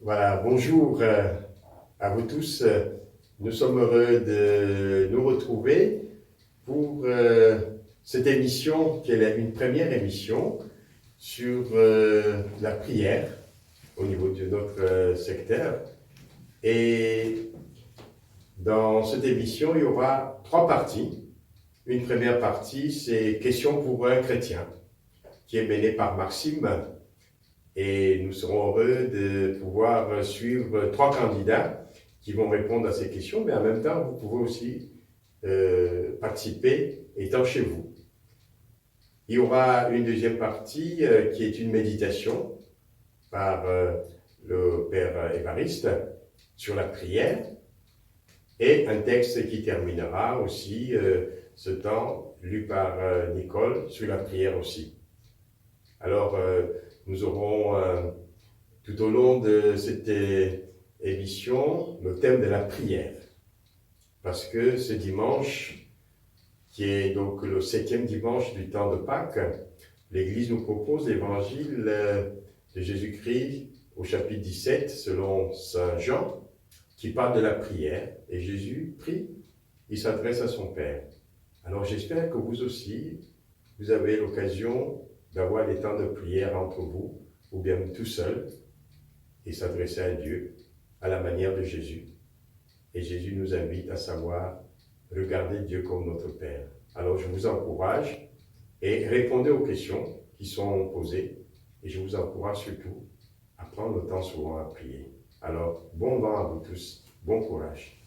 Voilà, bonjour à vous tous. Nous sommes heureux de nous retrouver pour cette émission qui est une première émission sur la prière au niveau de notre secteur. Et dans cette émission, il y aura trois parties. Une première partie, c'est Questions pour un chrétien, qui est menée par Maxime. Et nous serons heureux de pouvoir suivre trois candidats qui vont répondre à ces questions, mais en même temps, vous pouvez aussi participer étant chez vous. Il y aura une deuxième partie qui est une méditation par le Père Évariste sur la prière et un texte qui terminera aussi ce temps lu par Nicole sur la prière aussi. Alors, nous aurons tout au long de cette émission le thème de la prière. Parce que ce dimanche, qui est donc le 7e dimanche du temps de Pâques, l'Église nous propose l'évangile de Jésus-Christ au chapitre 17 selon Saint Jean, qui parle de la prière. Et Jésus prie, il s'adresse à son Père. Alors j'espère que vous aussi, vous avez l'occasion d'avoir des temps de prière entre vous, ou bien tout seul, et s'adresser à Dieu à la manière de Jésus. Et Jésus nous invite à savoir regarder Dieu comme notre Père. Alors je vous encourage et répondez aux questions qui sont posées. Et je vous encourage surtout à prendre le temps souvent à prier. Alors, bon vent à vous tous. Bon courage.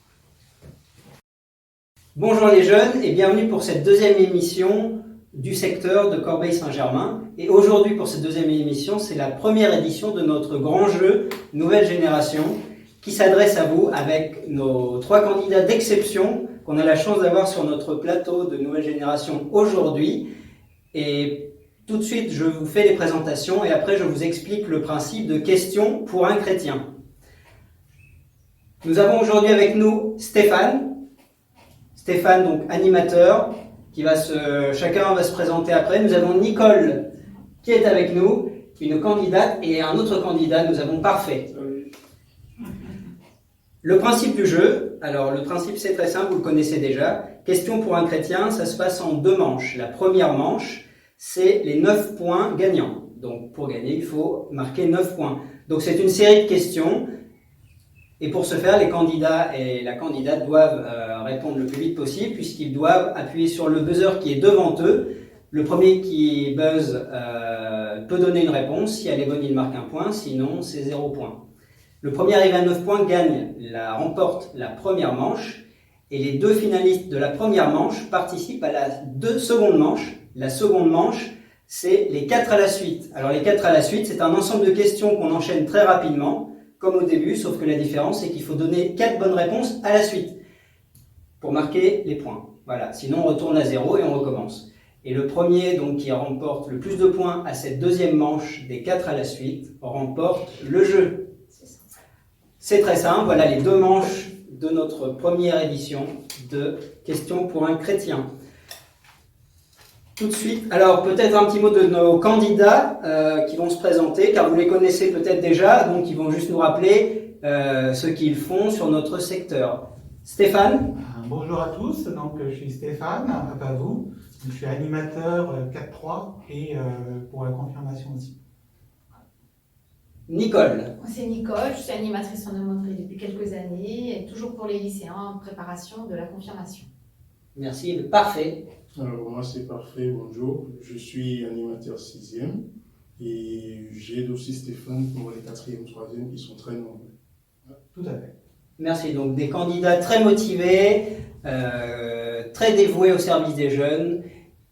Bonjour les jeunes et bienvenue pour cette deuxième émission du secteur de Corbeil-Saint-Germain. Et aujourd'hui, pour cette deuxième émission, c'est la première édition de notre grand jeu Nouvelle Génération qui s'adresse à vous avec nos trois candidats d'exception qu'on a la chance d'avoir sur notre plateau de Nouvelle Génération aujourd'hui. Et tout de suite, je vous fais les présentations et après, je vous explique le principe de questions pour un chrétien. Nous avons aujourd'hui avec nous Stéphane, donc animateur, chacun va se présenter après. Nous avons Nicole qui est avec nous, une candidate, et un autre candidat, nous avons Parfait. Le principe du jeu, alors le principe c'est très simple, vous le connaissez déjà. Question pour un chrétien, ça se passe en deux manches. La première manche, c'est les 9 points gagnants. Donc pour gagner, il faut marquer 9 points. Donc c'est une série de questions. Et pour ce faire, les candidats et la candidate doivent répondre le plus vite possible puisqu'ils doivent appuyer sur le buzzer qui est devant eux. Le premier qui buzz peut donner une réponse. Si elle est bonne, il marque un point. Sinon, c'est 0 point. Le premier arrivé à 9 points remporte la première manche. Et les deux finalistes de la première manche participent à la seconde manche. La seconde manche, c'est les 4 à la suite. Alors les 4 à la suite, c'est un ensemble de questions qu'on enchaîne très rapidement, comme au début, sauf que la différence, c'est qu'il faut donner 4 bonnes réponses à la suite pour marquer les points. Voilà, sinon on retourne à 0 et on recommence. Et le premier donc, qui remporte le plus de points à cette deuxième manche des 4 à la suite remporte le jeu. C'est très simple, voilà les deux manches de notre première édition de Questions pour un chrétien. Tout de suite, alors peut-être un petit mot de nos candidats qui vont se présenter, car vous les connaissez peut-être déjà, donc ils vont juste nous rappeler ce qu'ils font sur notre secteur. Stéphane. Bonjour à tous, donc je suis Stéphane, pas vous. Je suis animateur 4-3 et pour la confirmation aussi. Nicole. C'est Nicole, je suis animatrice en aumônerie depuis quelques années et toujours pour les lycéens en préparation de la confirmation. Merci, Parfait. Alors moi c'est Parfait, bonjour. Je suis animateur 6e et j'aide aussi Stéphane pour les 4e, 3e qui sont très nombreux. Tout à fait. Merci, donc des candidats très motivés, très dévoués au service des jeunes.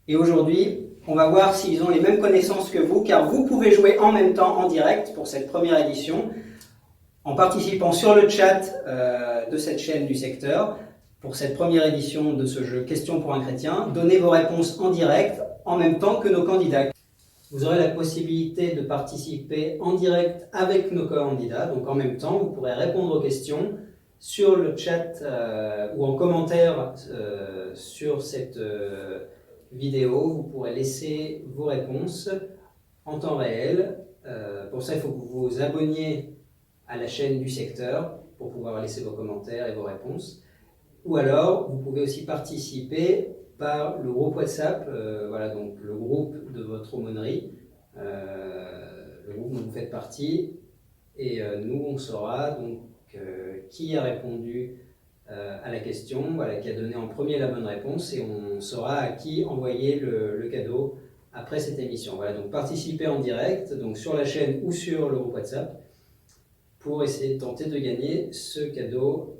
Et aujourd'hui, on va voir s'ils ont les mêmes connaissances que vous, car vous pouvez jouer en même temps, en direct, pour cette première édition, en participant sur le chat de cette chaîne du secteur, pour cette première édition de ce jeu Questions pour un chrétien. Donnez vos réponses en direct, en même temps que nos candidats. Vous aurez la possibilité de participer en direct avec nos candidats, donc en même temps, vous pourrez répondre aux questions sur le chat ou en commentaire sur cette vidéo. Vous pourrez laisser vos réponses en temps réel. Pour ça, il faut que vous vous abonniez à la chaîne du secteur pour pouvoir laisser vos commentaires et vos réponses. Ou alors, vous pouvez aussi participer par le groupe WhatsApp, voilà, donc le groupe de votre aumônerie, le groupe dont vous faites partie, et nous, on saura donc qui a répondu à la question, voilà, qui a donné en premier la bonne réponse, et on saura à qui envoyer le cadeau après cette émission. Voilà, donc participez en direct, donc sur la chaîne ou sur le groupe WhatsApp, pour essayer de tenter de gagner ce cadeau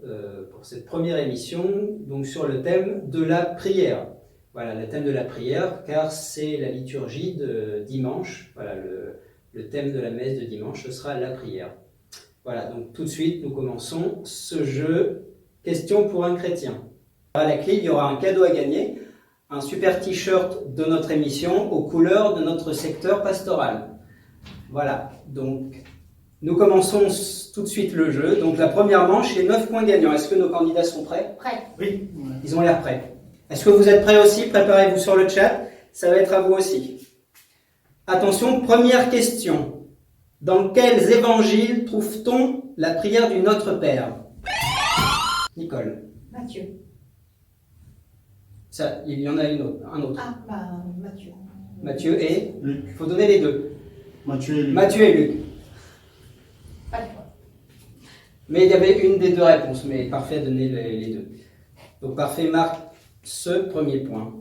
pour cette première émission, donc sur le thème de la prière. Voilà, le thème de la prière, car c'est la liturgie de dimanche. Voilà, le thème de la messe de dimanche, ce sera la prière. Voilà, donc tout de suite, nous commençons ce jeu Question pour un chrétien. À la clé, il y aura un cadeau à gagner, un super t-shirt de notre émission aux couleurs de notre secteur pastoral. Voilà, donc nous commençons tout de suite le jeu. Donc la première manche, les 9 points gagnants. Est-ce que nos candidats sont prêts? Prêt. Oui. Ils ont l'air prêts. Est-ce que vous êtes prêts aussi? Préparez-vous sur le chat, ça va être à vous aussi. Attention, première question. Dans quels évangiles trouve-t-on la prière du Notre Père? Nicole. Matthieu. Ça, il y en a un autre. Ah, bah, Matthieu. Matthieu et... Luc. Il faut donner les deux. Matthieu et Luc. Matthieu et Luc. Pas de choix. Mais il y avait une des deux réponses, mais parfait à donner les deux. Donc parfait marque ce premier point.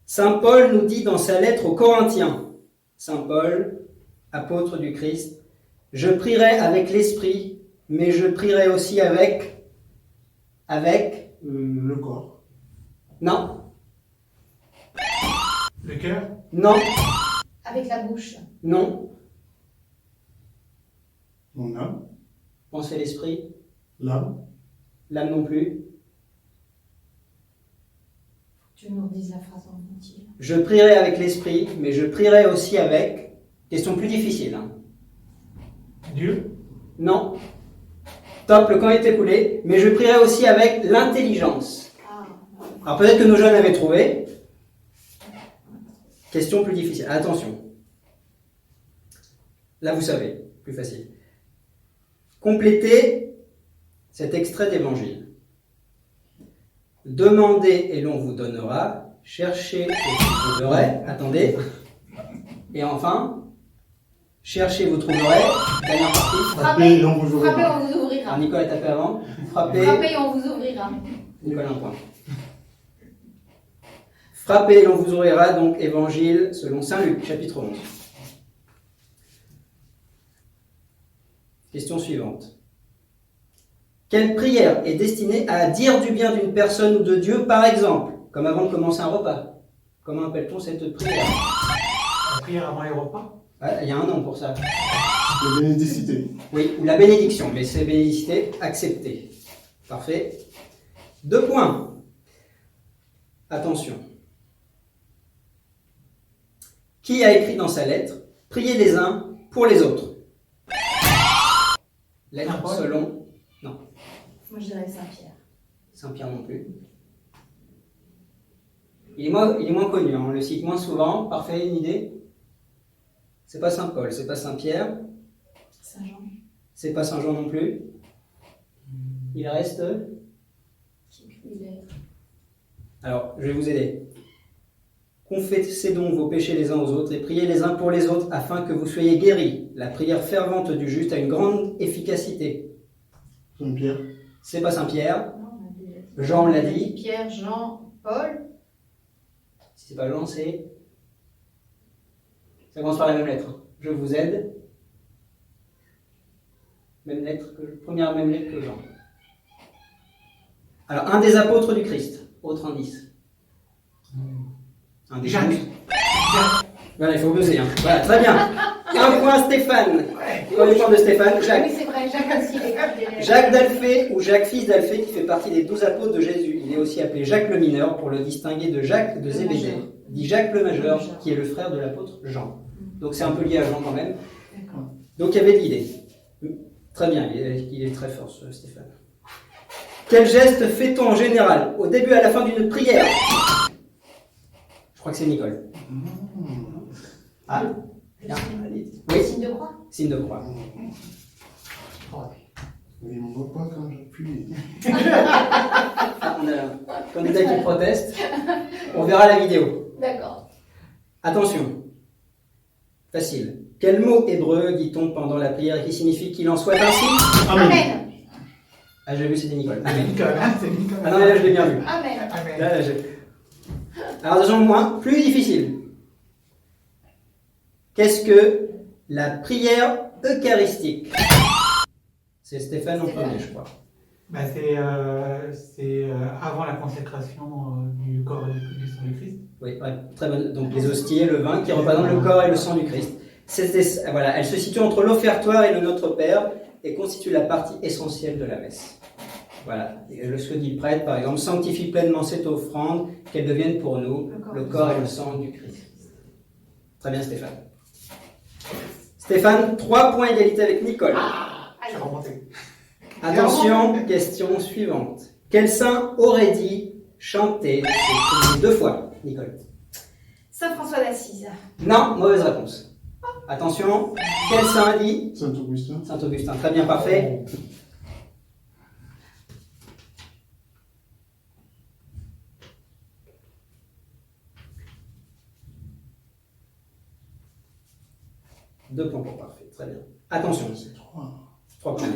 Saint Paul nous dit dans sa lettre aux Corinthiens, Saint Paul, apôtre du Christ, « Je prierai avec l'esprit, mais je prierai aussi avec... » Le corps. Non, Le cœur. non, Avec la bouche. non. Mon âme. Pensez l'esprit, L'âme. l'âme non plus. Tu nous redises la phrase en entier. Je prierai avec l'esprit, mais je prierai aussi avec... Question plus difficile. Hein. Dieu. Non. Top, le camp est écoulé. Mais je prierai aussi avec l'intelligence. Ah, Alors peut-être que nos jeunes avaient trouvé. Question plus difficile. Attention. Là, vous savez. Plus facile. Complétez cet extrait d'évangile. Demandez et l'on vous donnera. Cherchez et vous trouverez. Attendez. Et enfin... Cherchez, vous trouverez. Dernière partie. Frappez et on vous frappez, ouvrira. on vous ouvrira. Alors, Nicolas a tapé avant. Frappez. Frappez et on vous ouvrira. Nicolas, un point. Frappez et l'on vous ouvrira, donc évangile selon Saint Luc, chapitre 11. Question suivante. Quelle prière est destinée à dire du bien d'une personne ou de Dieu, par exemple, comme avant de commencer un repas? Comment appelle-t-on cette prière? La prière avant les repas. Ah, il y a un nom pour ça. La bénédicité. Oui, ou la bénédiction, mais c'est bénédicité acceptée. Parfait. 2 points. Attention. Qui a écrit dans sa lettre « Priez les uns pour les autres » Lettre Saint-Paul. selon... Non, Moi, je dirais Saint-Pierre. Saint-Pierre non plus. Il est moins connu, hein, on le cite moins souvent. Parfait, une idée? C'est pas Saint-Paul, c'est pas Saint-Pierre, Saint-Jean. c'est pas Saint-Jean non plus. Il reste... Qui écrit les lettres? Alors, je vais vous aider. Confessez donc vos péchés les uns aux autres et priez les uns pour les autres afin que vous soyez guéris. La prière fervente du juste a une grande efficacité. Saint-Pierre. C'est pas Saint-Pierre. Non, on a déjà dit. Jean l'a dit. Pierre, Jean, Paul. Si c'est pas Jean, c'est... Ça commence par la même lettre. Je vous aide. Même lettre première lettre que Jean. Alors, un des apôtres du Christ. Autre indice. Un des Jacques. 12. Voilà, il faut buzzer. Hein. Voilà, très bien. Un point Stéphane. Premier point de Stéphane. Jacques. Oui, c'est vrai, Jacques aussi. Jacques d'Alphée ou Jacques fils d'Alphée qui fait partie des 12 apôtres de Jésus. Il est aussi appelé Jacques le mineur pour le distinguer de Jacques de Zébédée. Dit Jacques le majeur qui est le frère de l'apôtre Jean. Donc c'est un peu lié à Jean quand même. D'accord. Donc il y avait de l'idée. Très bien, il est très fort ce Stéphane. Quel geste fait-on en général au début et à la fin d'une prière? Je crois que c'est Nicole. Ah, Bien, signe- allez. le Oui, signe de croix. signe de croix. Il ne me voit pas quand j'appuie. Ah, on a un candidat qui proteste. On verra la vidéo. D'accord. Attention. Facile. Quel mot hébreu dit-on pendant la prière qui signifie qu'il en soit ainsi? Amen. Ah, j'ai vu, c'était Nicole. C'est Amen. Nicolas, c'est Nicolas. Ah non, mais là, je l'ai bien vu. Amen. Amen. Là, alors, attention, moins, plus difficile. Qu'est-ce que la prière eucharistique? C'est Stéphane en premier, je crois. Bah, c'est avant la consécration du corps et du sang du Christ. Oui, ouais, très bonne. Donc les hosties et le vin qui représentent le corps et le sang du Christ. Voilà, elle se situe entre l'offertoire et le Notre Père et constitue la partie essentielle de la messe. Voilà. Et ce que dit le prêtre, par exemple, sanctifie pleinement cette offrande, qu'elle devienne pour nous le corps et le sang du Christ. Très bien, Stéphane. Stéphane, 3 points égalité avec Nicole. J'ai remonté. Attention, question suivante. Quel saint aurait dit chanter ces prières 2 fois, Nicole? Saint François d'Assise. Non, mauvaise réponse. Attention, quel saint a dit? Saint-Augustin. Saint-Augustin, très bien, parfait. Deux points pour parfait, très bien. Attention, C'est 3. 3 points.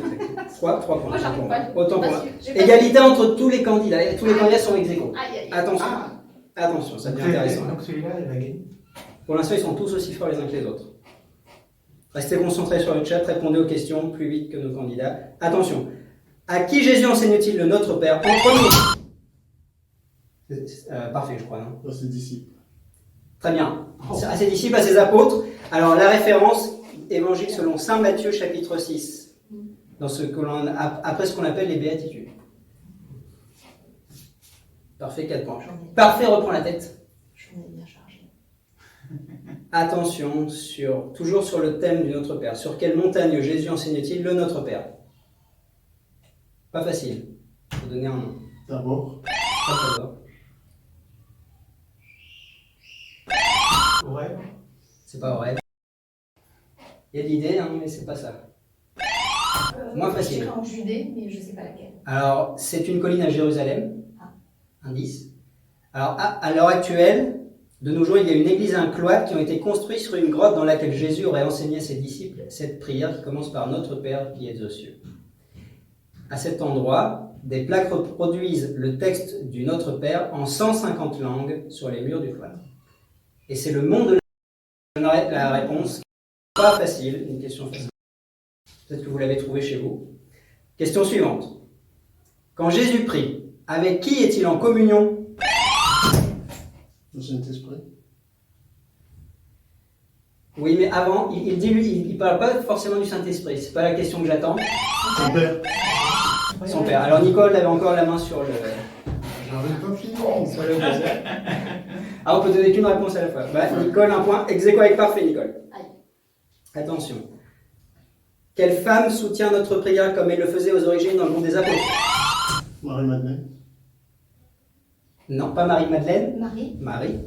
3 points. Moi, j'arrive pas. Autant pour Pas moi. sûr. J'ai pas- Égalité entre tous les candidats, et tous les candidats sont ex aequo. Aïe, aïe, aïe. Attention, Ah, attention, ça devient intéressant. donc celui-là, il va gagner. Pour l'instant, ils sont tous aussi forts les uns que les autres. Restez concentrés sur le chat, répondez aux questions plus vite que nos candidats. Attention, à qui Jésus enseigne-t-il le Notre Père en premier? Parfait, je crois, non? À ses disciples. Très bien. À ses disciples, à ses apôtres. Alors, la référence, évangile selon saint Matthieu, chapitre 6, dans ce que l'on, après ce qu'on appelle les béatitudes. Parfait, 4 points. Parfait, reprend la tête. J'en ai bien chargé. Attention, toujours sur le thème du Notre Père. Sur quelle montagne Jésus enseigne-t-il le Notre Père? Pas facile. Il faut donner un nom. D'abord, Pas très fort. Au rêve. C'est pas vrai. Il y a de l'idée, hein, mais c'est pas ça. Moins facile. Je dirais en Judée, mais je sais pas laquelle. Alors, c'est une colline à Jérusalem. Indice. Alors, à l'heure actuelle, de nos jours, il y a une église et un cloître qui ont été construits sur une grotte dans laquelle Jésus aurait enseigné à ses disciples cette prière qui commence par Notre Père qui es aux cieux. À cet endroit, des plaques reproduisent le texte du Notre Père en 150 langues sur les murs du cloître. Et c'est le monde de la réponse. Pas facile, une question facile. Peut-être que vous l'avez trouvé chez vous. Question suivante. Quand Jésus prie, avec qui est-il en communion? le Saint-Esprit. Oui, mais avant, il parle pas forcément du Saint-Esprit. C'est pas la question que j'attends. Son Père. Son Père. Alors Nicole avait encore la main sur le. J'avais pas fini. Sur le buzzer. Ah, on peut donner qu'une réponse à la fois. Bah, Nicole, un point. Ex aequo avec parfait, Nicole. Aïe. Attention. Quelle femme soutient notre prière comme elle le faisait aux origines dans le monde des apôtres? Marie-Madeleine. Non, pas Marie-Madeleine. Marie Marie.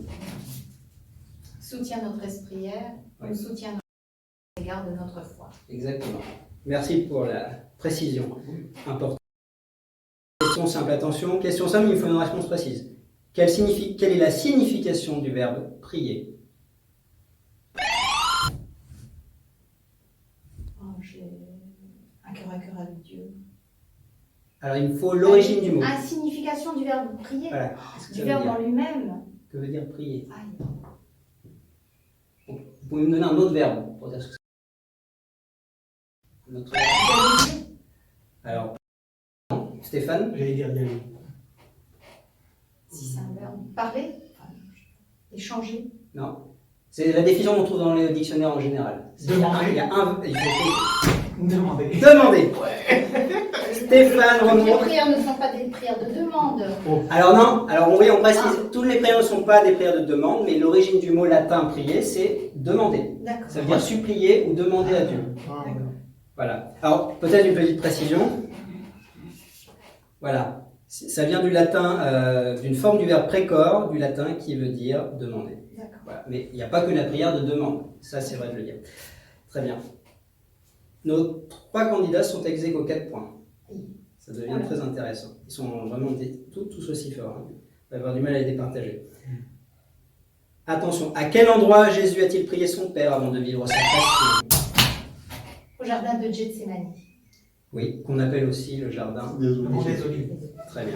soutient notre prière, Oui. nous soutient à l'égard de notre foi. Exactement. Merci pour la précision importante. Question simple, attention. Question simple, il faut une réponse précise. Quelle est la signification du verbe prier? Oh, j'ai un cœur à cœur avec Dieu. Alors, il me faut l'origine du mot. Ah, signification du verbe prier. Voilà. Qu'est-ce que Du ça verbe veut en dire? lui-même. Que veut dire prier? Aïe. Vous pouvez me donner un autre verbe pour dire ce que c'est? Notre... Dialoguer. Alors, Stéphane? J'allais dire dialogue. Si c'est un verbe. Parler. Enfin, échanger. Non. C'est la définition qu'on trouve dans les dictionnaires en général. Demander. Il y a un... Il faut... Demandez. Demander. Stéphane Toutes les remonte. prières ne sont pas des prières de demande. Alors non, alors oui, on précise, toutes les prières ne sont pas des prières de demande, mais l'origine du mot latin prier, c'est demander. D'accord. Ça veut dire supplier ou demander à Dieu. Ah, D'accord. Voilà. Alors, peut-être une petite précision. Voilà. Ça vient du latin, d'une forme du verbe précor, du latin qui veut dire demander. D'accord. Voilà. Mais il n'y a pas que la prière de demande. Ça, c'est vrai de le dire. Très bien. Nos 3 candidats sont ex aequo 4 points. Ça devient très intéressant. Ils sont vraiment tous aussi forts. Hein. On va avoir du mal à les départager. Attention, à quel endroit Jésus a-t-il prié son Père avant de vivre sa passion? Au jardin de Gethsémani. Oui, qu'on appelle aussi le jardin. Des Le mont Oliviers. des Olives. Très bien.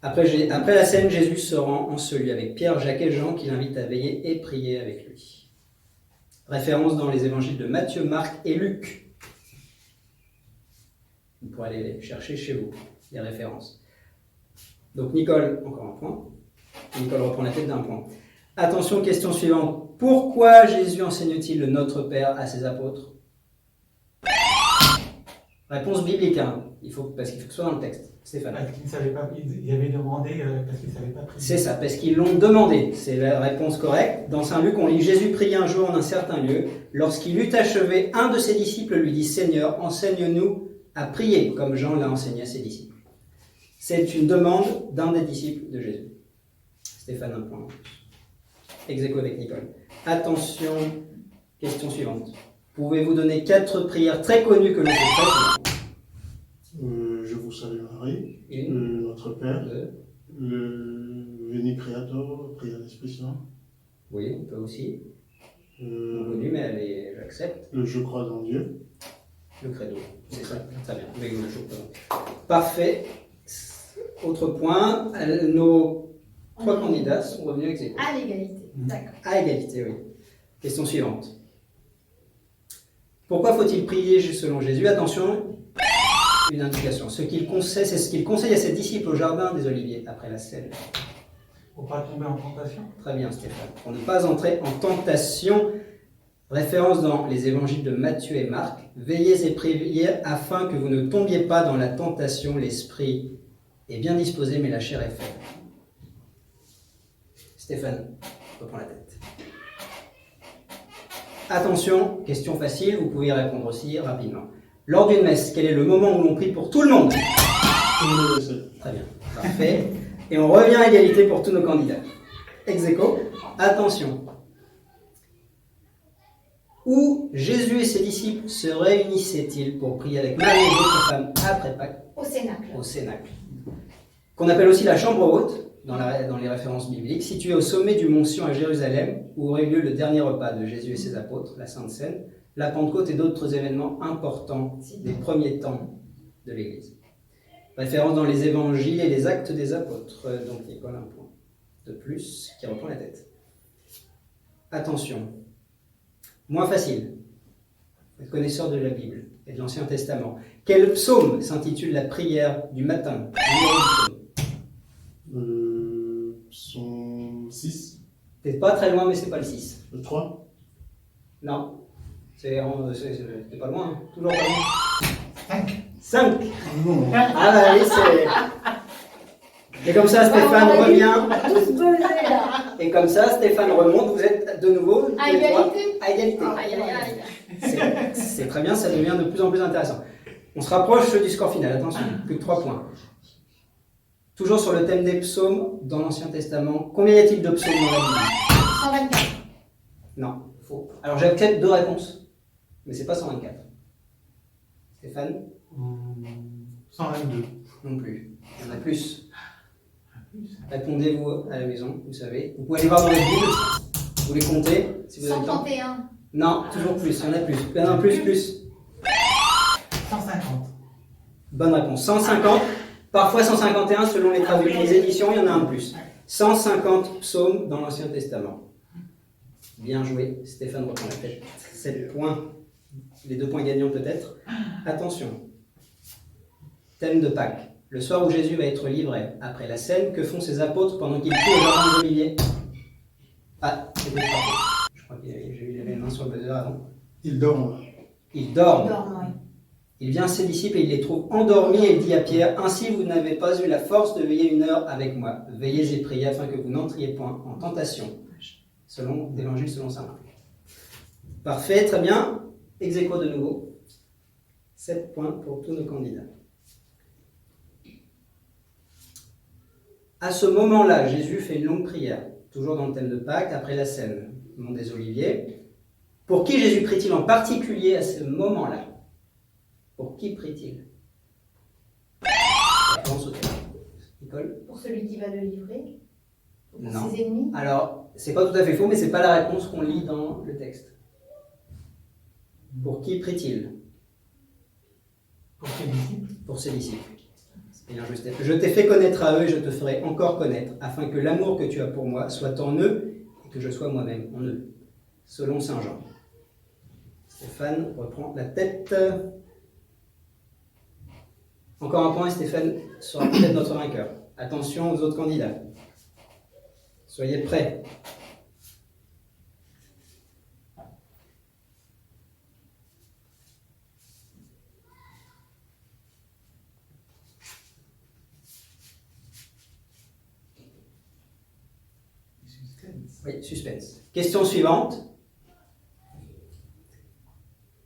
Après la scène, Jésus se rend en celui avec Pierre, Jacques et Jean qui l'invitent à veiller et prier avec lui. Référence dans les évangiles de Matthieu, Marc et Luc. Vous pourrez aller les chercher chez vous, les références. Donc Nicole, encore un point. Nicole reprend la tête d'un point. Attention, question suivante. Pourquoi Jésus enseigne-t-il le Notre Père à ses apôtres? Réponse biblique, hein. Parce qu'il faut que ce soit dans le texte. Stéphane. Parce qu'ils ne savaient pas, ils avaient demandé parce qu'ils ne savaient pas prier. C'est ça, parce qu'ils l'ont demandé. C'est la réponse correcte. Dans Saint Luc, on lit Jésus priait un jour en un certain lieu. Lorsqu'il eut achevé, un de ses disciples lui dit Seigneur, enseigne-nous à prier, comme Jean l'a enseigné à ses disciples. C'est une demande d'un des disciples de Jésus. Stéphane, un point. Ex aequo avec Nicole. Attention, question suivante. Pouvez-vous donner 4 prières très connues que l'on peut faire? Je vous salue Marie, Une, notre Père, 2. le Veni Creator, prière l'Esprit Saint, Oui, on peut aussi. euh, Connue, mais j'accepte. le Je crois dans Dieu, Le credo. C'est ça, très bien. Mais le jour, parfait. Autre point, nos 3 candidats sont revenus ex aequo. À l'égalité. D'accord. À égalité, oui. Question suivante. Pourquoi faut-il prier selon Jésus? Attention, une indication. C'est ce qu'il conseille à ses disciples au jardin des Oliviers, après la selle. Pour ne pas tomber en tentation. Très bien, Stéphane. Pour ne pas entrer en tentation, référence dans les évangiles de Matthieu et Marc. Veillez et priez afin que vous ne tombiez pas dans la tentation. L'esprit est bien disposé, mais la chair est faible. Stéphane, reprends la tête. Attention, question facile, vous pouvez y répondre aussi rapidement. Lors d'une messe, quel est le moment où l'on prie pour tout le monde? tout le monde le sait. Très bien, parfait. Et on revient à égalité pour tous nos candidats. Ex aequo, attention. Où Jésus et ses disciples se réunissaient-ils pour prier avec Marie et d'autres femmes après Pâques? Au Cénacle. Au Cénacle. Qu'on appelle aussi la chambre haute, dans les références bibliques, située au sommet du mont Sion à Jérusalem, où aurait eu lieu le dernier repas de Jésus et ses apôtres, la Sainte Seine, la Pentecôte et d'autres événements importants des premiers temps de l'Église. Référence dans les évangiles et les actes des apôtres. Donc Nicole, un point de plus qui reprend la tête. Attention. Moins facile. Vous êtes connaisseur de la Bible et de l'Ancien Testament. Quel psaume s'intitule la prière du matin? Psaume 6, T'es pas très loin, mais c'est pas le 6. le 3, Non. C'est pas loin, hein. Toujours pas loin. 5. non, Ah bah oui, c'est... Et comme ça, Stéphane revient. Tous buzzés là. Et comme ça, Stéphane remonte. Vous êtes de nouveau À tous les trois égalité. à égalité. Aïe, aïe, aïe. C'est très bien, ça devient de plus en plus intéressant. On se rapproche du score final, attention, plus que 3 points. Toujours sur le thème des psaumes dans l'Ancien Testament. Combien y a-t-il de psaumes dans la Bible? 124. Non, faux. Alors j'accepte 2 réponses, mais c'est pas 124. Stéphane? 122. Non plus. Il y en a plus. Répondez-vous à la maison, vous savez. Vous pouvez aller voir dans les Bibles. Vous les comptez, si vous avez le temps. 131. Non, toujours plus, il y en a plus. Il y en a plus. 150. Bonne réponse. 150, parfois 151 selon les éditions, il y en a un de plus. 150 psaumes dans l'Ancien Testament. Bien joué, Stéphane reprend la tête. 7 points, les 2 points gagnants peut-être. Attention, thème de Pâques. Le soir où Jésus va être livré, après la scène, que font ses apôtres pendant qu'ils prient au jardin des Oliviers? Ah, c'était parfait. Je crois que j'ai eu les mains sur le buzzer avant. il dort. Ils dorment. Dorme, oui. Il vient à ses disciples et il les trouve endormis et il dit à Pierre, « Ainsi vous n'avez pas eu la force de veiller 1 heure avec moi. Veillez et priez afin que vous n'entriez point en tentation. » Selon l'Évangile selon saint Marc. Parfait, très bien. Ex aequo de nouveau. 7 points pour tous nos candidats. À ce moment-là, Jésus fait une longue prière. toujours dans le thème de Pâques, après la scène, Mont des Oliviers. Pour qui Jésus prie-t-il en particulier à ce moment-là? Pour qui prie-t-il? Réponse au thème. Nicole? Pour celui qui va le livrer? Pour Non. ses ennemis? Alors, c'est pas tout à fait faux, mais c'est pas la réponse qu'on lit dans le texte. Pour qui prie-t-il? Pour ses disciples. Pour ses disciples. Bien, je t'ai fait connaître à eux et je te ferai encore connaître, afin que l'amour que tu as pour moi soit en eux et que je sois moi-même en eux. Selon saint Jean. Stéphane reprend la tête. Encore un point et Stéphane sera peut-être notre vainqueur. Attention aux autres candidats. Soyez prêts. Oui, suspense. Question suivante.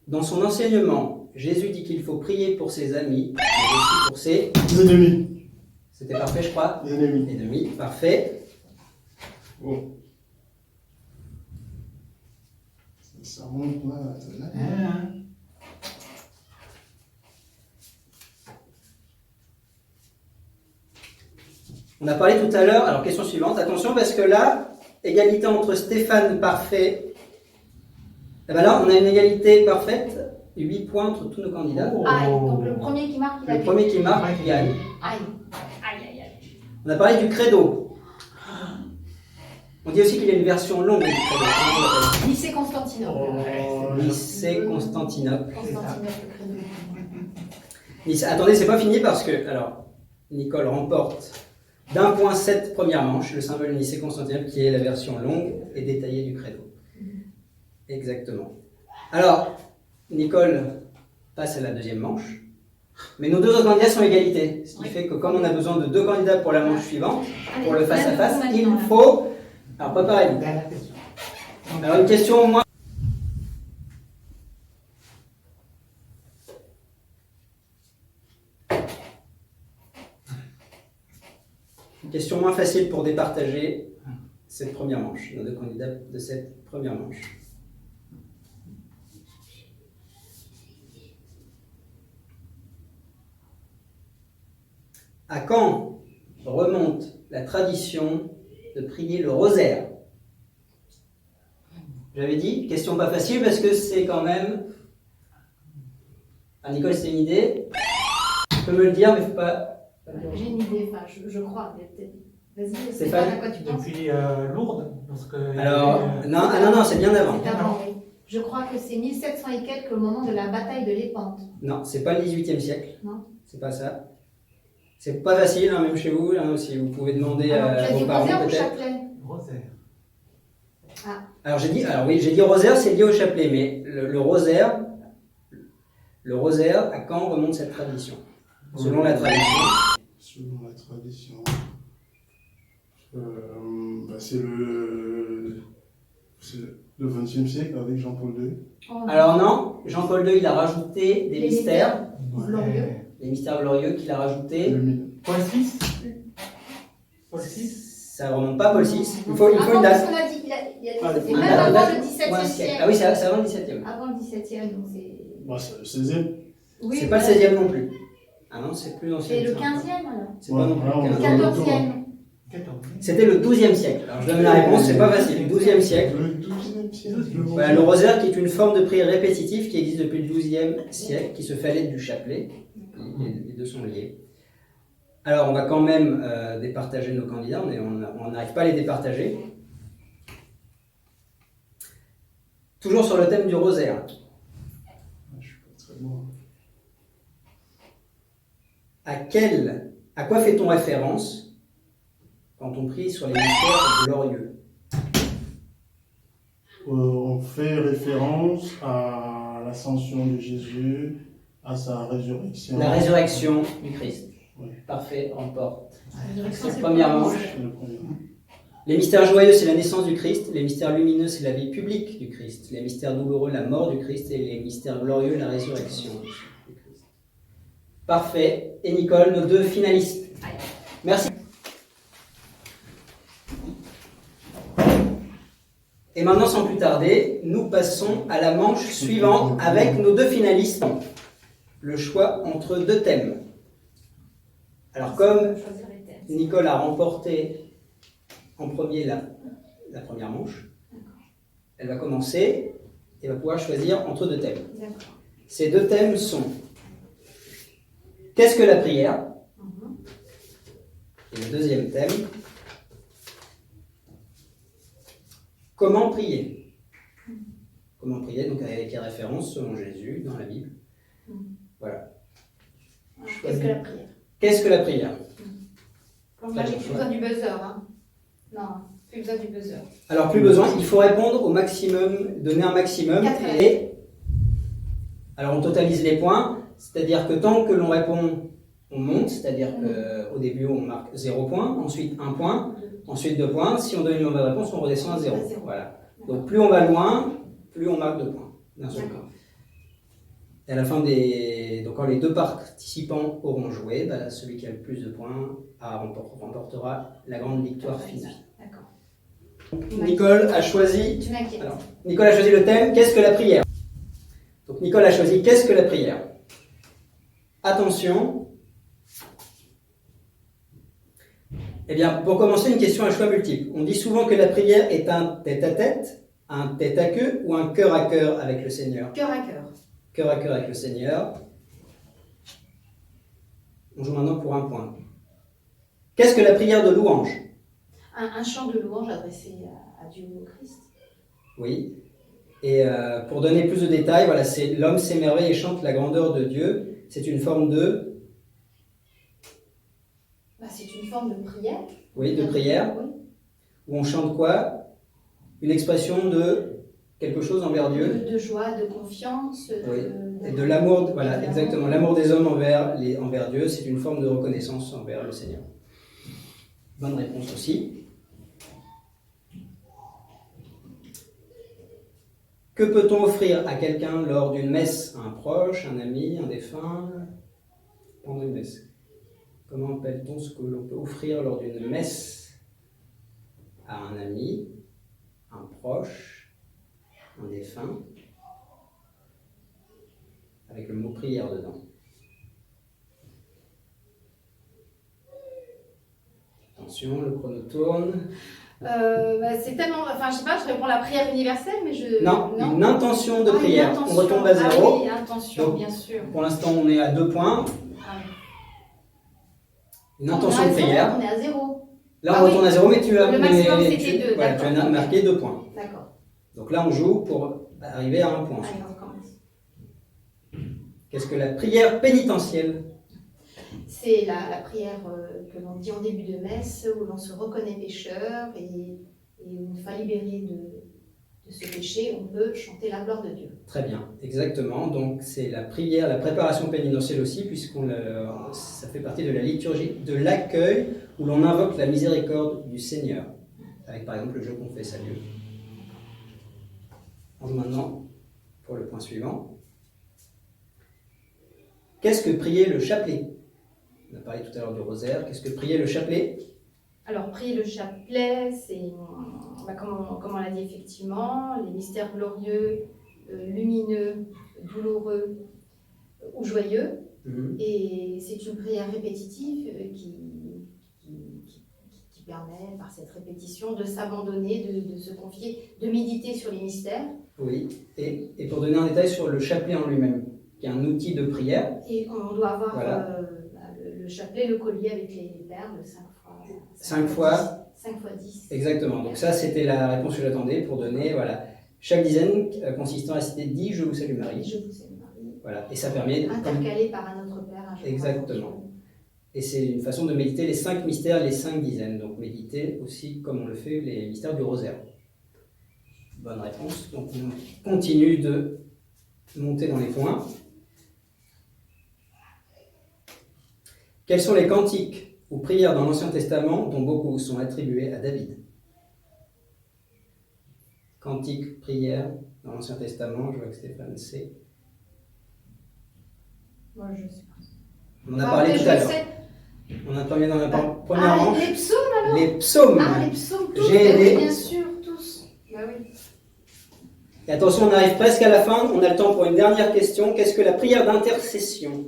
Dans son enseignement, Jésus dit qu'il faut prier pour ses amis, mais aussi pour ses... Ennemis. C'était parfait, je crois. Ennemis. Ennemis, parfait. Bon. Ça monte là. Hein? On a parlé tout à l'heure, alors question suivante, attention parce que là, égalité entre Stéphane parfait, et ben là on a une égalité parfaite, 8 points entre tous nos candidats. Oh. Ah, donc le premier qui marque, il a Le premier qui marque, il gagne. Aïe, aïe, aïe, aïe. On a parlé du credo. On dit aussi qu'il y a une version longue du credo. Comment on l'appelle? Lycée Constantinople. Lycée Constantinople. Constantinople, le credo. Attendez, c'est pas fini parce que, alors, Nicole remporte d'un point 7 première manche, le symbole Lycée Constantinople qui est la version longue et détaillée du credo. Exactement. Alors, Nicole passe à la deuxième manche, mais nos deux autres candidats sont égalité, ce qui fait que comme on a besoin de 2 candidats pour la manche suivante, Allez, pour le face-à-face, maintenant, il là. faut... Alors, préparez-vous. Dernière question. Alors, une question au moins... Une question moins facile pour départager cette première manche, nos 2 candidats de cette première manche. À quand remonte la tradition de prier le rosaire? J'avais dit, question pas facile parce que c'est quand même... Ah, Nicole, c'est une idée? Tu peux me le dire, mais faut pas... J'ai une idée, enfin, je crois, mais peut-être. Vas-y, Stéphane, à quoi tu penses? Depuis Lourdes, parce que... Alors, non, c'est bien avant. C'est avant, oui. Je crois que c'est 1700 et quelques au moment de la bataille de l'Épante. Non, c'est pas le 18e siècle. Non. C'est pas ça. C'est pas facile, hein, même chez vous, hein, si vous pouvez demander Alors, à tu as vos dit parents rosaire ou peut-être. chapelet? Rosaire. Alors j'ai dit rosaire, c'est lié au chapelet, mais le rosaire, à quand remonte cette tradition? Selon la tradition. Selon la tradition. C'est le 20e siècle avec Jean-Paul II. Oh, Alors non, Jean-Paul II, il a rajouté des Les mystères, Glorieux. les mystères glorieux qu'il a rajoutés. Paul VI. Paul VI. Ça remonte pas Paul VI. Il faut une Avant, date. parce qu'on a dit, il a Ah, dit, c'est une même date, avant date, le ou un 17e siècle. siècle. Ah oui, c'est avant le 17e. Avant le 17e, donc c'est. C'est le 16e. Oui, C'est pas le 16e non plus. Ah non, c'est plus ancien. c'est que le ça. 15e alors. C'est pas non plus Ouais, le on 15e. est 14e. 14. C'était le 12e siècle. Alors je donne la réponse, c'est pas facile. 12e siècle. Le 12e siècle. Voilà, le rosaire qui est une forme de prière répétitive qui existe depuis le 12e siècle, qui se fait à l'aide du chapelet. Les deux sont liés. Alors on va quand même départager nos candidats, on n'arrive pas à les départager. Toujours sur le thème du rosaire. Je suis pas très bon. À quoi fait-on référence quand on prie sur les mystères glorieux? On fait référence à l'ascension de Jésus, à sa résurrection. La résurrection du Christ. Oui. Parfait, remporte. Résurrection, Cette c'est première le manche. C'est le premier. Les mystères joyeux, c'est la naissance du Christ. Les mystères lumineux, c'est la vie publique du Christ. Les mystères douloureux, la mort du Christ. Et les mystères glorieux, la résurrection du Christ. Parfait. Et Nicole, nos 2 finalistes. Merci. Et maintenant, sans plus tarder, nous passons à la manche suivante avec nos deux finalistes. Le choix entre deux thèmes. Alors, comme Choisir les thèmes. Nicole a remporté en premier la première manche, elle va commencer et va pouvoir choisir entre deux thèmes. D'accord. Ces deux thèmes sont qu'est-ce que la prière? Mhm. Et le deuxième thème, comment prier? Comment prier, donc avec les références selon Jésus dans la Bible. Voilà. Alors, qu'est-ce que la prière? Qu'est-ce que la prière? Donc là, j'ai plus besoin du buzzer. Hein. Non, plus besoin du buzzer. Alors, plus besoin, il faut répondre au maximum, donner un maximum. Et alors, on totalise les points, c'est-à-dire que tant que l'on répond, on monte, c'est-à-dire qu'au début, on marque 0 points, ensuite 1 point, ensuite 2 points. Si on donne une mauvaise réponse, on redescend à 0. Voilà. Donc, plus on va loin, plus on marque 2 points. D'un seul coup. Et à la fin donc quand les deux participants auront joué, celui qui a le plus de points remportera la grande victoire finale. D'accord. Nicole a choisi. Tu m'inquiètes. Alors, Nicole a choisi le thème qu'est-ce que la prière? Donc Nicole a choisi qu'est-ce que la prière? Attention. Eh bien, pour commencer, une question à choix multiple. On dit souvent que la prière est un tête-à-tête, un tête-à-queue ou un cœur-à-cœur avec le Seigneur. Cœur à cœur. Cœur à cœur avec le Seigneur. On joue maintenant pour un point. Qu'est-ce que la prière de louange? Un chant de louange adressé à Dieu ou au Christ. Oui. Et pour donner plus de détails, voilà, c'est l'homme s'émerveille et chante la grandeur de Dieu. C'est une forme de... C'est une forme de prière. Oui, de prière. Oui. Où on chante quoi? Une expression de quelque chose envers Dieu. De joie, de confiance. Oui. Et de l'amour, voilà, exactement. L'amour des hommes envers Dieu, c'est une forme de reconnaissance envers le Seigneur. Bonne réponse aussi. Que peut-on offrir à quelqu'un lors d'une messe? Un proche, un ami, un défunt? Pendant une messe. Comment appelle-t-on ce que l'on peut offrir lors d'une messe à un ami, un proche, un défunt, avec le mot prière dedans? Attention, le chrono tourne. C'est tellement... Enfin, je sais pas, je réponds la prière universelle, mais je... Non, une intention de prière. Une intention. On retombe à 0. Ah oui, intention, Donc, bien sûr. Pour l'instant, on est à 2 points. Ah oui. Une intention de prière. On est à 0. Là, on retourne à 0, mais tu as, Le maximum, c'était 2, voilà, tu as d'accord. marqué 2 points. D'accord. Donc là, on joue pour arriver à 1 point. Allez, on recommence. Qu'est-ce que la prière pénitentielle? C'est la prière que l'on dit en début de messe, où l'on se reconnaît pécheur et une fois libéré de ce péché, on peut chanter la gloire de Dieu. Très bien, exactement. Donc c'est la prière, la préparation pénitentielle aussi, ça fait partie de la liturgie de l'accueil où l'on invoque la miséricorde du Seigneur, avec par exemple le Je confesse à Dieu. On joue maintenant pour le point suivant. Qu'est-ce que prier le chapelet? On a parlé tout à l'heure du rosaire. Qu'est-ce que prier le chapelet? Alors, prier le chapelet, c'est, comme on l'a dit effectivement, les mystères glorieux, lumineux, douloureux ou joyeux. Et c'est une prière répétitive qui permet, par cette répétition, de s'abandonner, de se confier, de méditer sur les mystères. Oui, et pour donner un détail sur le chapelet en lui-même, qui est un outil de prière. Et on doit avoir voilà. Le chapelet, le collier avec les perles, 5 fois 10. Exactement. Donc ça, c'était la réponse que j'attendais pour donner, voilà, chaque dizaine consistant à citer 10 Je vous salue Marie. Je vous salue Marie. Voilà, et ça permet... Intercalé par un autre Père. Exactement. Et c'est une façon de méditer les 5 mystères, les 5 dizaines. Donc méditer aussi, comme on le fait, les mystères du rosaire. Bonne réponse. Donc on continue de monter dans les points. Quels sont les cantiques ou prières dans l'Ancien Testament dont beaucoup sont attribués à David? Cantiques, prières dans l'Ancien Testament, je vois que Stéphane sait. Moi, je sais pas. On en a parlé tout à l'heure. On a parlé dans la première manche. Les psaumes alors? Les psaumes. Ah, les psaumes, tous. J'ai Oui, aidé. bien sûr, tous. Bah oui. Et attention, on arrive presque à la fin, on a le temps pour une dernière question. Qu'est-ce que la prière d'intercession?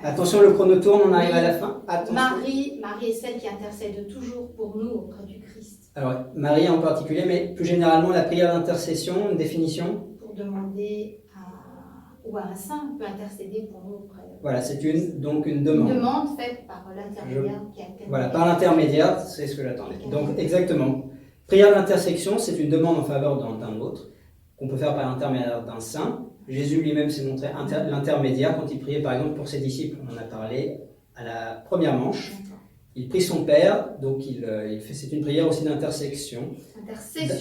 Attention, le chrono tourne, on arrive à la fin. Attention. Marie est celle qui intercède toujours pour nous auprès du Christ. Alors, Marie en particulier, mais plus généralement, la prière d'intercession, une définition? Pour demander ou un saint peut intercéder pour nous auprès de... Voilà, c'est donc une demande. Une demande faite par l'intermédiaire qui a quelqu'un. Voilà, par l'intermédiaire, c'est ce que j'attendais. Donc, exactement. Prière d'intercession, c'est une demande en faveur d'un autre, qu'on peut faire par l'intermédiaire d'un saint. Jésus lui-même s'est montré l'intermédiaire quand il priait par exemple pour ses disciples. On en a parlé à la première manche. Il prie son Père, donc c'est une prière aussi d'intercession.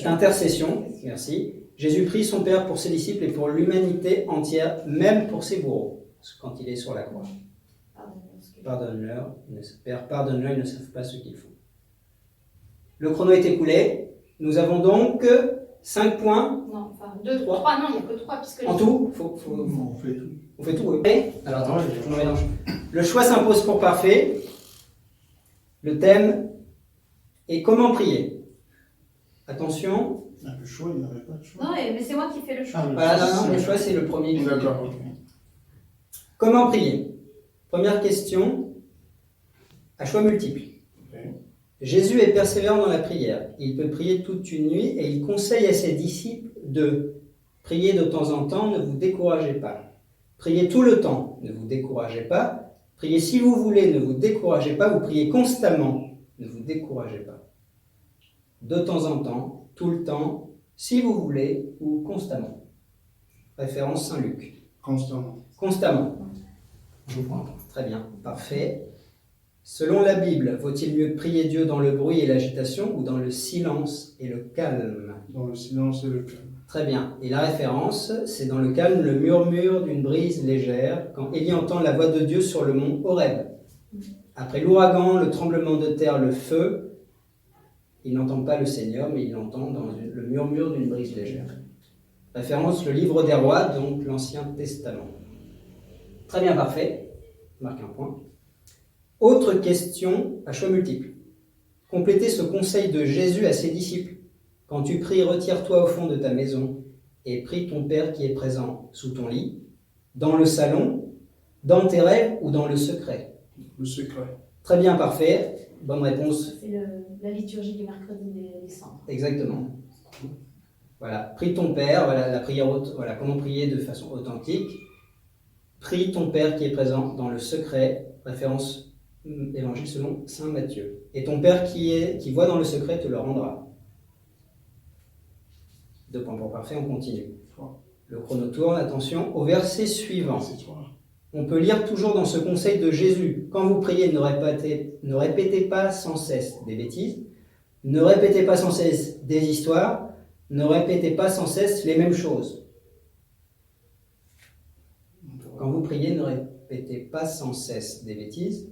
D'intercession, merci. Jésus prie son Père pour ses disciples et pour l'humanité entière, même pour ses bourreaux, quand il est sur la croix. Pardonne-leur, Père, pardonne-leur, ils ne savent pas ce qu'ils font. Le chrono est écoulé. Nous avons donc 5 points. Non, enfin 2, 3, non, il n'y a que 3. Puisque en tout On fait tout. On fait tout, oui. Alors attends, je me mélange. Le choix s'impose pour parfait. Le thème est comment prier. Attention. Le choix, il n'y avait pas de choix. Non, mais c'est moi qui fais le choix. Voilà, le choix, c'est le premier. D'accord, ok. Comment prier? Première question, à choix multiples. Jésus est persévérant dans la prière. Il peut prier toute une nuit et il conseille à ses disciples de prier de temps en temps, ne vous découragez pas. Priez tout le temps, ne vous découragez pas. Priez si vous voulez, ne vous découragez pas. Vous priez constamment, ne vous découragez pas. De temps en temps, tout le temps, si vous voulez ou constamment. Référence Saint-Luc. Constamment. Constamment. Très bien, parfait. Selon la Bible, vaut-il mieux prier Dieu dans le bruit et l'agitation ou dans le silence et le calme? Dans le silence et le calme. Très bien. Et la référence, c'est dans le calme, le murmure d'une brise légère, quand Élie entend la voix de Dieu sur le mont Horeb. Après l'ouragan, le tremblement de terre, le feu, il n'entend pas le Seigneur, mais il entend dans le murmure d'une brise légère. Référence, le livre des rois, donc l'Ancien Testament. Très bien, parfait. Marque un point. Autre question à choix multiples. Complétez ce conseil de Jésus à ses disciples. Quand tu pries, retire-toi au fond de ta maison et prie ton Père qui est présent sous ton lit, dans le salon, dans tes rêves ou dans le secret. Le secret. Très bien, parfait. Bonne réponse. C'est la liturgie du mercredi des cendres. Exactement. Voilà, prie ton Père, voilà la prière, voilà comment prier de façon authentique. Prie ton Père qui est présent dans le secret, référence Évangile selon Saint Matthieu. Et ton Père qui voit dans le secret te le rendra. 2 points pour parfait, on continue. Le chrono tourne, attention, au verset suivant. On peut lire toujours dans ce conseil de Jésus, quand vous priez, ne répétez pas sans cesse des bêtises, ne répétez pas sans cesse des histoires, ne répétez pas sans cesse les mêmes choses. Quand vous priez, ne répétez pas sans cesse des bêtises,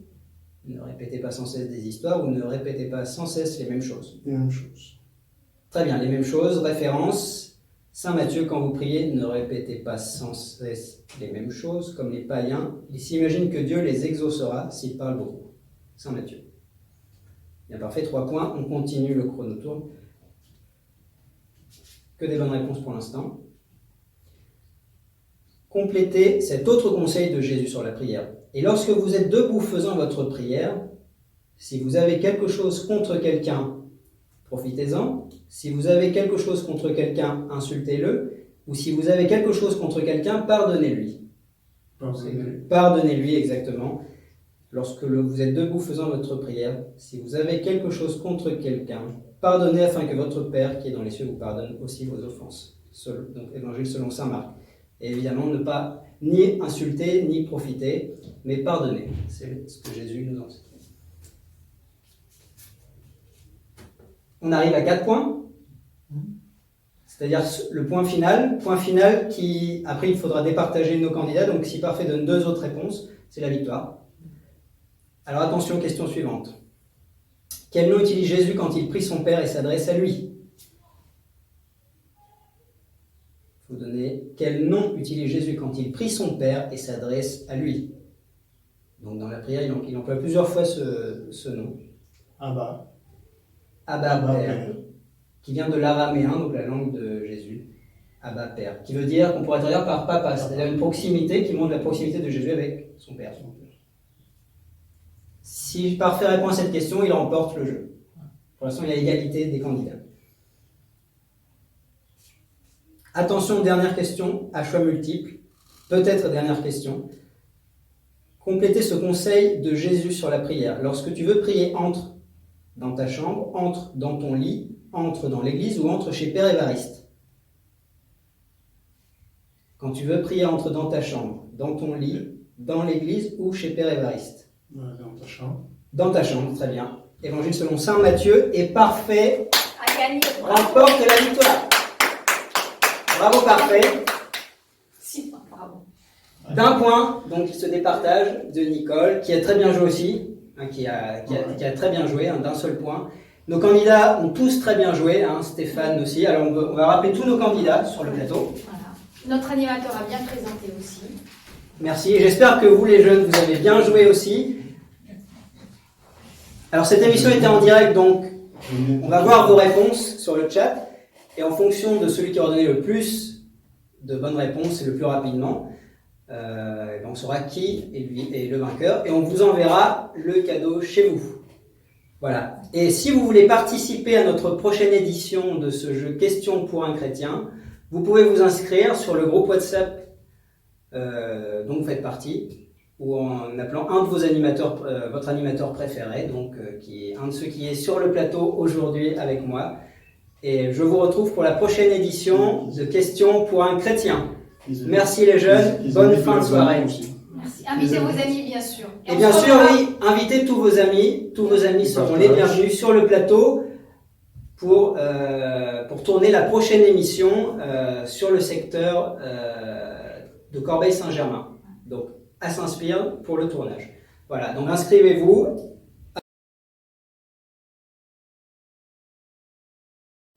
ne répétez pas sans cesse des histoires ou ne répétez pas sans cesse les mêmes choses. Les mêmes choses. Très bien, les mêmes choses. Référence, Saint Matthieu, quand vous priez, ne répétez pas sans cesse les mêmes choses, comme les païens. Ils s'imaginent que Dieu les exaucera s'ils parlent beaucoup. Saint Matthieu. Bien, parfait, 3 points. On continue le chrono tourne. Que des bonnes réponses pour l'instant. Complétez cet autre conseil de Jésus sur la prière. Et lorsque vous êtes debout faisant votre prière, si vous avez quelque chose contre quelqu'un, profitez-en. Si vous avez quelque chose contre quelqu'un, insultez-le. Ou si vous avez quelque chose contre quelqu'un, pardonnez-lui. Pardonnez-lui, exactement. Lorsque vous êtes debout faisant votre prière, si vous avez quelque chose contre quelqu'un, pardonnez afin que votre Père qui est dans les cieux vous pardonne aussi vos offenses. Donc, Évangile selon saint Marc. Et évidemment, ne pas ni insulter, ni profiter, mais pardonner. C'est ce que Jésus nous enseigne. On arrive à 4 points. C'est-à-dire le point final qui, après, il faudra départager nos candidats. Donc, si parfait donne 2 autres réponses, c'est la victoire. Alors, attention, question suivante. Quel nom utilise Jésus quand il prie son Père et s'adresse à lui ? Il faut donner quel nom utilise Jésus quand il prie son Père et s'adresse à lui. Donc dans la prière, il emploie plusieurs fois ce nom. Abba Père, qui vient de l'araméen, donc la langue de Jésus. Abba Père, qui veut dire qu'on pourrait traduire par papa, c'est-à-dire une proximité qui montre la proximité de Jésus avec son Père. Si Parfait répond à cette question, il remporte le jeu. Pour l'instant, il y a égalité des candidats. Attention, dernière question, à choix multiple. Peut-être dernière question. Complétez ce conseil de Jésus sur la prière. Lorsque tu veux prier, entre dans ta chambre, entre dans ton lit, entre dans l'église ou entre chez Père Évariste. Quand tu veux prier, entre dans ta chambre, dans ton lit, dans l'église ou chez Père Évariste. Dans ta chambre. Dans ta chambre, très bien. Évangile selon saint Matthieu est parfait, À gagner. remporte la victoire. Bravo Parfait. 6 points, bravo. D'un point, donc il se départage de Nicole, qui a très bien joué aussi, hein, qui a très bien joué, hein, d'un seul point. Nos candidats ont tous très bien joué, hein, Stéphane aussi. Alors on va rappeler tous nos candidats sur le plateau. Voilà. Notre animateur a bien présenté aussi. Merci, et j'espère que vous les jeunes, vous avez bien joué aussi. Alors cette émission était en direct, donc on va voir vos réponses sur le chat, et en fonction de celui qui aura donné le plus de bonnes réponses et le plus rapidement, on saura qui est le vainqueur, et on vous enverra le cadeau chez vous. Voilà. Et si vous voulez participer à notre prochaine édition de ce jeu Questions pour un chrétien, vous pouvez vous inscrire sur le groupe WhatsApp dont vous faites partie, ou en appelant un de vos animateurs, votre animateur préféré, donc qui est un de ceux qui est sur le plateau aujourd'hui avec moi. Et je vous retrouve pour la prochaine édition de Questions pour un chrétien. Merci les jeunes, bonne fin de soirée. Merci. Invitez vos amis, bien sûr. Et bien sûr, oui, invitez tous vos amis. Tous vos amis seront les bienvenus sur le plateau pour tourner la prochaine émission sur le secteur de Corbeil-Saint-Germain. Donc, à Saint-Spire pour le tournage. Voilà, donc inscrivez-vous.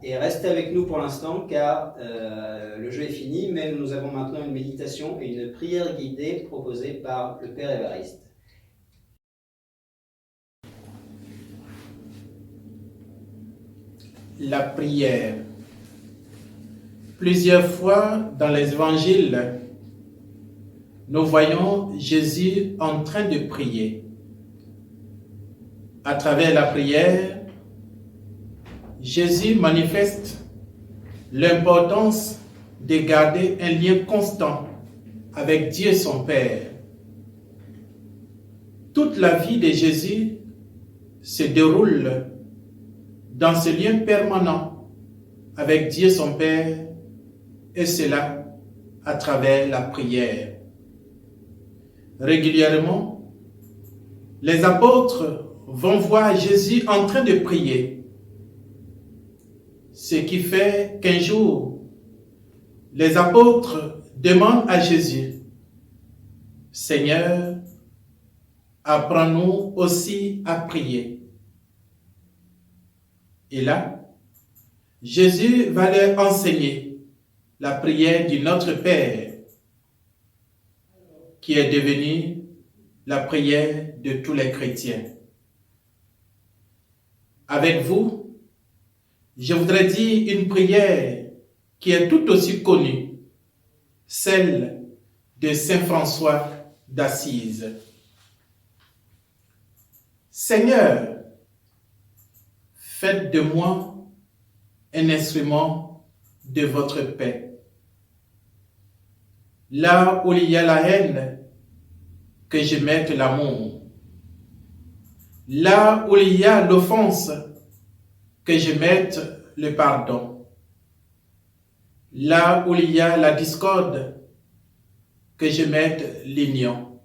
Et restez avec nous pour l'instant car le jeu est fini, mais nous avons maintenant une méditation et une prière guidée proposée par le Père Évariste. La prière. Plusieurs fois dans les évangiles, nous voyons Jésus en train de prier. À travers la prière, Jésus manifeste l'importance de garder un lien constant avec Dieu son Père. Toute la vie de Jésus se déroule dans ce lien permanent avec Dieu son Père, et cela à travers la prière. Régulièrement, les apôtres vont voir Jésus en train de prier, ce qui fait qu'un jour, les apôtres demandent à Jésus, « Seigneur, apprends-nous aussi à prier. » Et là, Jésus va leur enseigner la prière du Notre Père, qui est devenue la prière de tous les chrétiens. Avec vous, je voudrais dire une prière qui est tout aussi connue, celle de Saint François d'Assise. Seigneur, faites de moi un instrument de votre paix. Là où il y a la haine, que je mette l'amour. Là où il y a l'offense, que je mette le pardon. Là où il y a la discorde, que je mette l'union.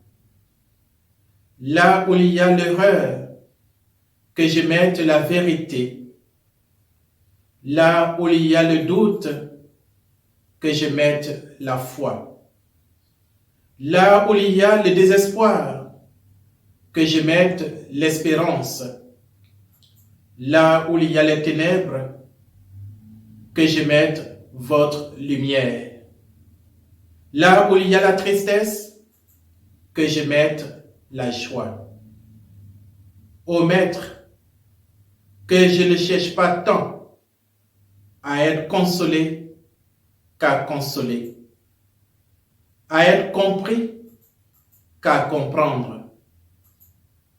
Là où il y a l'erreur, que je mette la vérité. Là où il y a le doute, que je mette la foi. Là où il y a le désespoir, que je mette l'espérance. Là où il y a les ténèbres, que je mette votre lumière. Là où il y a la tristesse, que je mette la joie. Ô Maître, que je ne cherche pas tant à être consolé qu'à consoler, à être compris qu'à comprendre,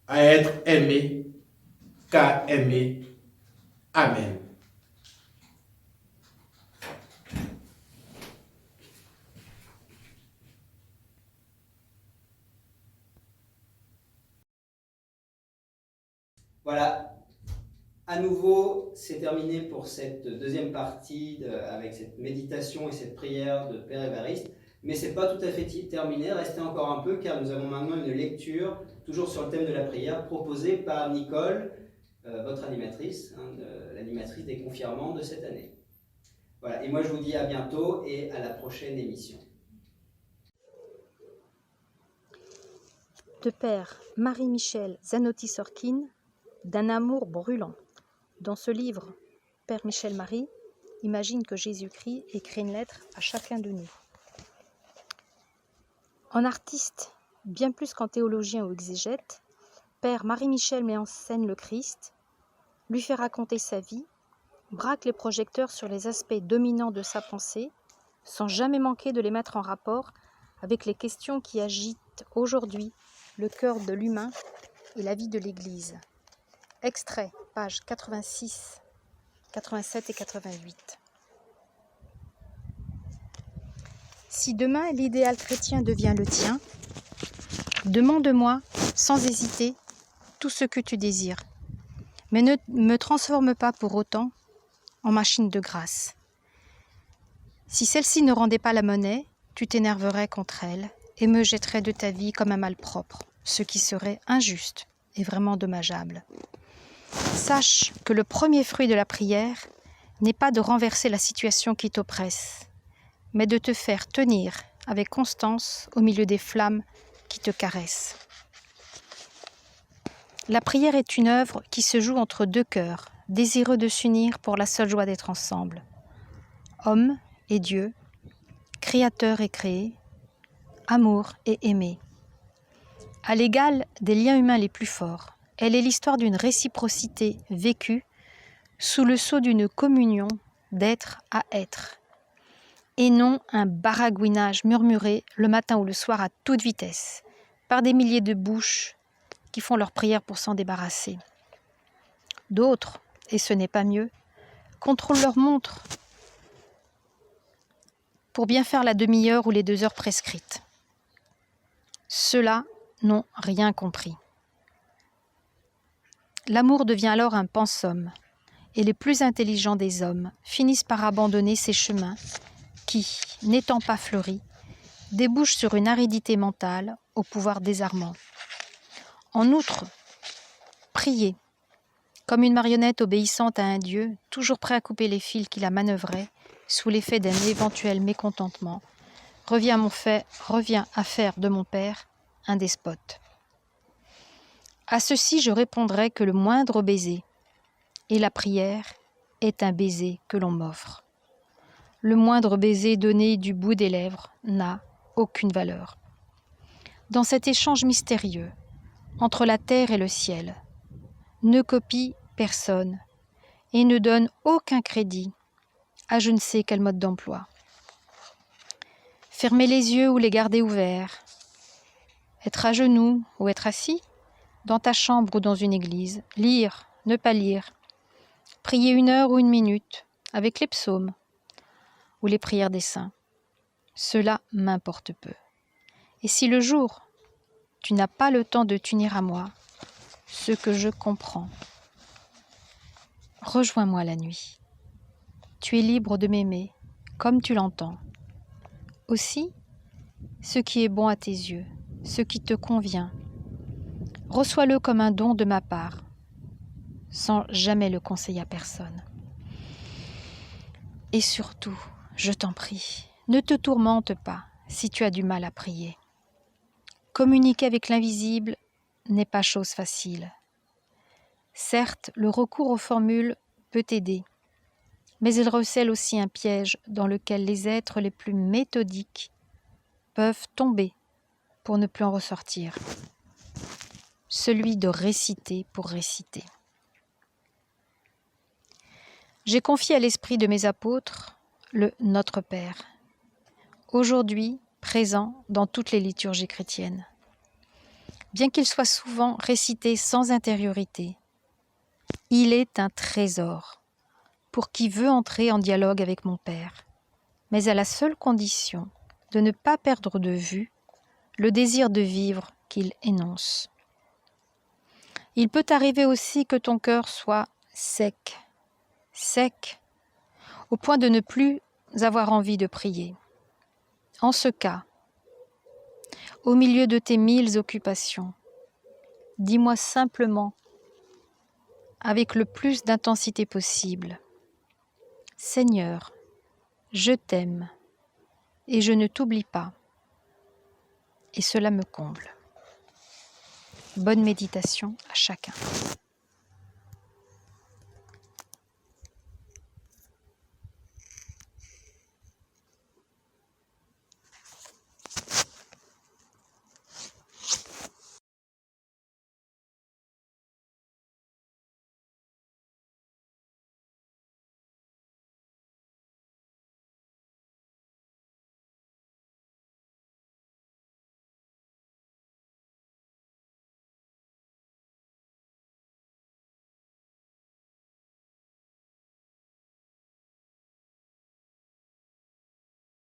à être aimé qu'à aimer. Amen. Voilà, à nouveau, c'est terminé pour cette deuxième partie avec cette méditation et cette prière de Père Évariste. Mais ce n'est pas tout à fait terminé, restez encore un peu car nous avons maintenant une lecture, toujours sur le thème de la prière, proposée par Nicole, votre animatrice, l'animatrice des confirmants de cette année. Voilà, et moi je vous dis à bientôt et à la prochaine émission. De Père Marie-Michel Zanotti-Sorkin, d'un amour brûlant. Dans ce livre, Père Michel-Marie imagine que Jésus-Christ écrit une lettre à chacun de nous. En artiste, bien plus qu'en théologien ou exégète, Père Marie-Michel met en scène le Christ, lui fait raconter sa vie, braque les projecteurs sur les aspects dominants de sa pensée, sans jamais manquer de les mettre en rapport avec les questions qui agitent aujourd'hui le cœur de l'humain et la vie de l'Église. Extrait, pages 86, 87 et 88. Si demain l'idéal chrétien devient le tien, demande-moi, sans hésiter, tout ce que tu désires. Mais ne me transforme pas pour autant en machine de grâce. Si celle-ci ne rendait pas la monnaie, tu t'énerverais contre elle et me jetterais de ta vie comme un malpropre, ce qui serait injuste et vraiment dommageable. Sache que le premier fruit de la prière n'est pas de renverser la situation qui t'oppresse, mais de te faire tenir avec constance au milieu des flammes qui te caressent. La prière est une œuvre qui se joue entre deux cœurs, désireux de s'unir pour la seule joie d'être ensemble. Homme et Dieu, créateur et créé, amour et aimé. À l'égal des liens humains les plus forts, elle est l'histoire d'une réciprocité vécue sous le sceau d'une communion d'être à être, et non un baragouinage murmuré le matin ou le soir à toute vitesse, par des milliers de bouches qui font leur prière pour s'en débarrasser. D'autres, et ce n'est pas mieux, contrôlent leur montre pour bien faire la demi-heure ou les 2 heures prescrites. Ceux-là n'ont rien compris. L'amour devient alors un pensum, et les plus intelligents des hommes finissent par abandonner ces chemins qui, n'étant pas fleuris, débouchent sur une aridité mentale au pouvoir désarmant. En outre, prier, comme une marionnette obéissante à un Dieu, toujours prêt à couper les fils qui la manœuvraient, sous l'effet d'un éventuel mécontentement, revient à faire de mon père un despote. À ceci, je répondrai que le moindre baiser, et la prière, est un baiser que l'on m'offre. Le moindre baiser donné du bout des lèvres n'a aucune valeur. Dans cet échange mystérieux, entre la terre et le ciel, ne copie personne et ne donne aucun crédit à je ne sais quel mode d'emploi. Fermer les yeux ou les garder ouverts, être à genoux ou être assis, dans ta chambre ou dans une église, lire, ne pas lire, prier 1 heure ou 1 minute, avec les psaumes ou les prières des saints, cela m'importe peu. Et si le jour, tu n'as pas le temps de t'unir à moi, ce que je comprends, rejoins-moi la nuit. Tu es libre de m'aimer, comme tu l'entends. Aussi, ce qui est bon à tes yeux, ce qui te convient, reçois-le comme un don de ma part, sans jamais le conseiller à personne. Et surtout, je t'en prie, ne te tourmente pas si tu as du mal à prier. Communiquer avec l'invisible n'est pas chose facile. Certes, le recours aux formules peut aider, mais il recèle aussi un piège dans lequel les êtres les plus méthodiques peuvent tomber pour ne plus en ressortir. Celui de réciter pour réciter. J'ai confié à l'esprit de mes apôtres le Notre Père, aujourd'hui présent dans toutes les liturgies chrétiennes. Bien qu'il soit souvent récité sans intériorité, il est un trésor pour qui veut entrer en dialogue avec mon Père, mais à la seule condition de ne pas perdre de vue le désir de vivre qu'il énonce. Il peut arriver aussi que ton cœur soit sec, au point de ne plus avoir envie de prier. En ce cas, au milieu de tes 1000 occupations, dis-moi simplement, avec le plus d'intensité possible, « Seigneur, je t'aime et je ne t'oublie pas. » Et cela me comble. Bonne méditation à chacun.